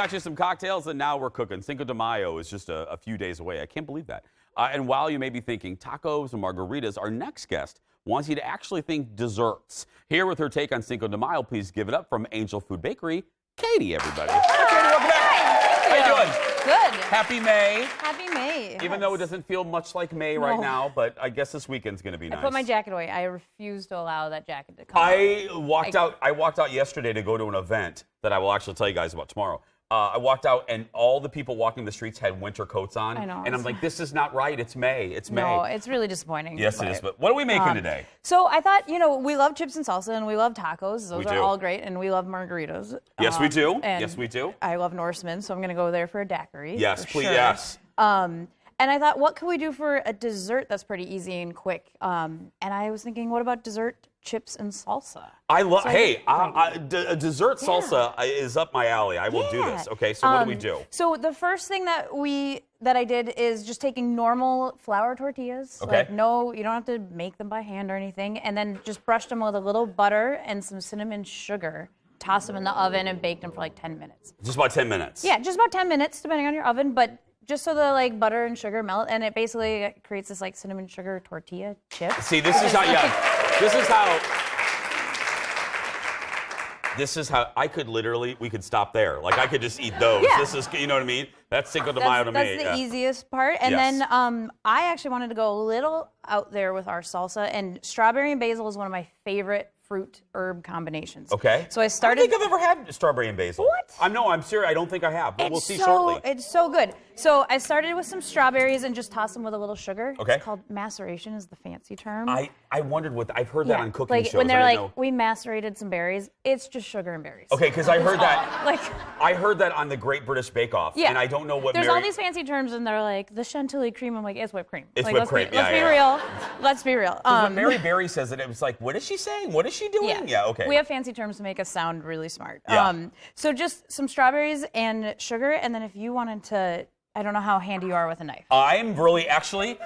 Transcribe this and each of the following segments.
got you some cocktails, and now we're cooking. Cinco de Mayo is just a few days away. I can't believe that. And while you may be thinking tacos and margaritas, our next guest wants you to actually think desserts. Here with her take on Cinco de Mayo, please give it up from Angel Food Bakery, Katy, everybody. Hi, Katy, welcome back. How you doing? Good. Happy May. Happy May. Even though it doesn't feel much like May right now, but I guess this weekend's going to be nice. I put my jacket away. I refuse to allow that jacket to come I walked out yesterday to go to an event that I will actually tell you guys about tomorrow. I walked out, and all the people walking the streets had winter coats on. I know. And I'm like, this is not right. It's May. It's May. No, it's really disappointing. Yes, it is. But what are we making today? So I thought, we love chips and salsa, and we love tacos. Those We are do. all great, and we love margaritas. Yes, we do. And Yes, we do. I love Norseman, so I'm going to go there for a daiquiri. Yes, for please. sure. Yes. And I thought, what could we do for a dessert that's pretty easy and quick? And I was thinking, what about dessert chips and salsa? I love. Hey, a dessert salsa is up my alley. I will do this. Okay, so what do we do? So the first thing that I did is just taking normal flour tortillas. Okay. Like no, you don't have to make them by hand or anything, and then just brushed them with a little butter and some cinnamon sugar. Toss them in the oven and baked them for like 10 minutes. Just about 10 minutes. Yeah, just about 10 minutes, depending on your oven, but just so the butter and sugar melt, and it basically creates this cinnamon sugar tortilla chip. See, this is how. This is how I could we could stop there. Like I could just eat those. Yeah. This is, you know what I mean? That's Cinco de Mayo to me. That's the easiest part. And then I actually wanted to go a little out there with our salsa, and strawberry and basil is one of my favorite fruit herb combinations. Okay. So I started. I don't think I've ever had strawberry and basil. What? I'm serious. I don't think I have, but we'll see shortly. It's so good. So I started with some strawberries and just tossed them with a little sugar. Okay. It's called maceration is the fancy term. I wondered I've heard that on cooking like shows. when they're I like, didn't know. we macerated some berries, it's just sugar and berries. Okay, because I heard that. Like I heard that on the Great British Bake Off. Yeah. And I don't know what There's all these fancy terms, and they're like, the chantilly cream. I'm like, it's whipped cream. It's like, whipped cream. Let's be real. Let's be real. When Mary Berry says it was like, what is she saying? What is she doing? Yeah, okay. We have fancy terms to make us sound really smart. Yeah. So just some strawberries and sugar, and then if you wanted to, I don't know how handy you are with a knife. I'm really, actually,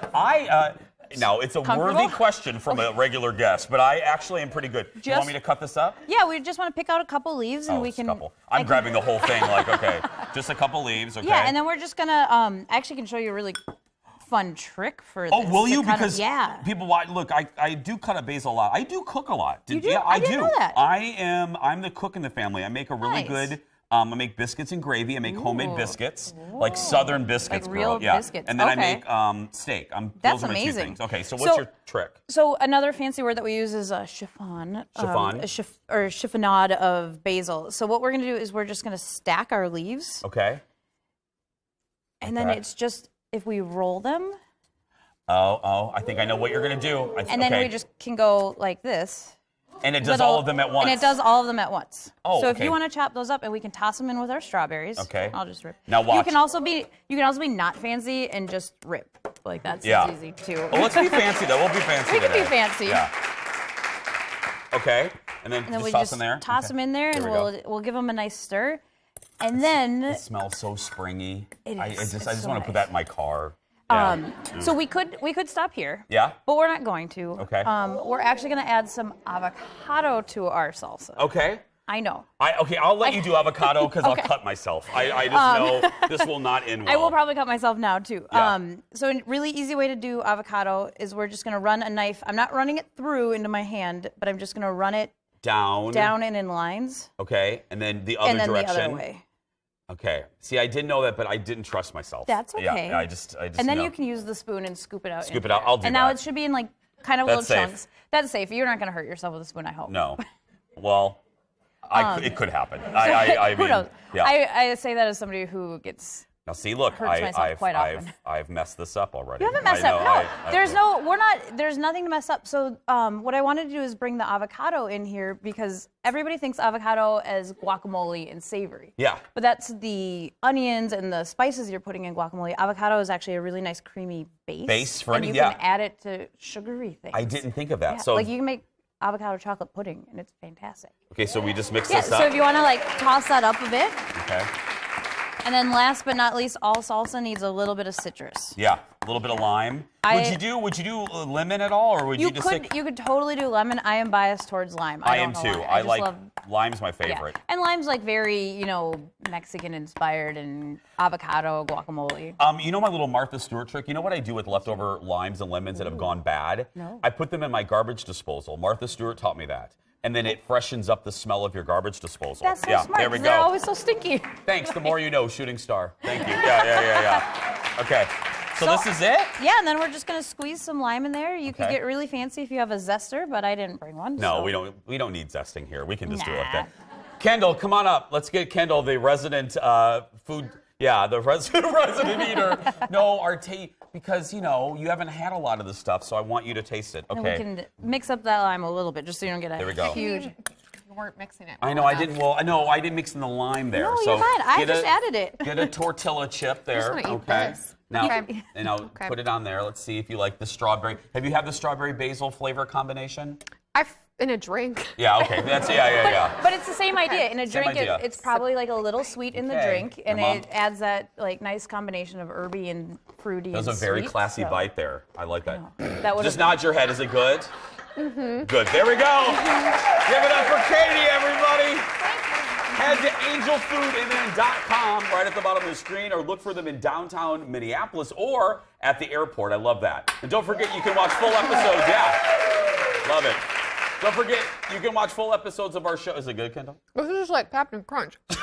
now, it's a worthy question from a regular guest, but I actually am pretty good. You want me to cut this up? Yeah, we just want to pick out a couple leaves, and we can. I'm grabbing the whole thing, okay, just a couple leaves, okay. Yeah, and then we're just gonna. I actually can show you a really fun trick for this. Oh, will you? Because yeah. people watch. Look, I do cut up basil a lot. I do cook a lot. You do? Yeah, I didn't know that. I'm the cook in the family. I make a really good. I make biscuits and gravy. I make homemade biscuits, like Southern biscuits, like real biscuits. And then I make steak. That's those are my amazing. two things. Okay, so what's your trick? So another fancy word that we use is chiffon. Chiffon? Or chiffonade of basil. So what we're going to do is we're just going to stack our leaves. Okay. And then it's just, if we roll them. Oh, I think I know what you're going to do. And then we just can go like this. And it does all of them at once. And it does all of them at once. Oh, so if you want to chop those up, and we can toss them in with our strawberries. Okay. I'll just rip. Now watch. You can also be not fancy and just rip. Like that's easy too. Well, let's be fancy though. We'll be fancy. We can be fancy. Yeah. Okay. And then we toss them there. Toss them in there, and we'll give them a nice stir. And then it smells so springy. I just want to put nice. that in my car. So we could stop here. Yeah. But we're not going to. Okay. We're actually going to add some avocado to our salsa. Okay. I know. I'll let you do avocado because I'll cut myself. I just know this will not end well. I will probably cut myself now too. Yeah. So a really easy way to do avocado is we're just going to run a knife. I'm not running it through into my hand, but I'm just going to run it down and in lines. Okay. And then the other direction. The other way. Okay. See, I didn't know that, but I didn't trust myself. That's okay. Yeah, I just. And then you can use the spoon and scoop it out. Scoop it out. I'll do that. And now it should be in kind of little safe. chunks. That's safe. You're not going to hurt yourself with a spoon, I hope. No. Well, it could happen. Who knows? Yeah. I say that as somebody who gets. Now see, look, I've messed this up already. You haven't messed up. No, there's nothing to mess up. So what I wanted to do is bring the avocado in here because everybody thinks avocado as guacamole and savory. Yeah. But that's the onions and the spices you're putting in guacamole. Avocado is actually a really nice creamy base. And you can add it to sugary things. I didn't think of that. Yeah, so you can make avocado chocolate pudding, and it's fantastic. Okay, so we just mix this up? So if you want to toss that up a bit. Okay. And then last but not least, all salsa needs a little bit of citrus. Yeah, a little bit of lime. Would you do lemon at all, or would you just You could totally do lemon. I am biased towards lime. I am too. I like Lime's my Yeah. favorite. And lime's like very, Mexican inspired and avocado, guacamole. You know my little Martha Stewart trick? You know what I do with leftover limes and lemons that have gone bad? No. I put them in my garbage disposal. Martha Stewart taught me that. And then it freshens up the smell of your garbage disposal. That's so yeah, smart. there we 'Cause go. They're always so stinky. Thanks. The more you know, shooting star. Thank you. Yeah. Okay. So this is it? Yeah, and then we're just gonna squeeze some lime in there. You could Okay. get really fancy if you have a zester, but I didn't bring one. No, so. we don't need zesting here. We can just do it like Nah. that. Kendall, come on up. Let's get Kendall, the resident food. Yeah, the resident eater. No, our taste, because you haven't had a lot of this stuff, so I want you to taste it. And Okay. we can mix up that lime a little bit, just so you don't get There we a go. huge. You weren't mixing it. I know I didn't. Well, no, I didn't mix in the lime there. No, so you're fine. I get just added it. Get a tortilla chip there. wanna eat Okay. this. Now, Okay. and I'll Okay. put it on there. Let's see if you like the strawberry. Have you had the strawberry basil flavor combination? In a drink. Yeah. Okay. That's yeah. But it's the same idea. In a Same drink, idea. it's probably like a little sweet in the Okay. drink, and Your mom- it adds that like nice combination of herby and fruity. That was a and very sweet, classy so bite there. I like that. That would Just nod your head. Is it good? Mm-hmm. Good. There we go. Give it up for Katy, everybody. Head to angelfoodmn.com right at the bottom of the screen, or look for them in downtown Minneapolis or at the airport. I love that. And don't forget, you can watch full episodes. Yeah. Love it. Don't forget, you can watch full episodes of our show. Is it good, Kendall? This is like Captain Crunch. You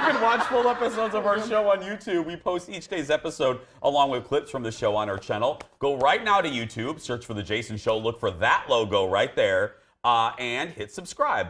can watch full episodes of our show on YouTube. We post each day's episode along with clips from the show on our channel. Go right now to YouTube, search for The Jason Show, look for that logo right there, and hit subscribe.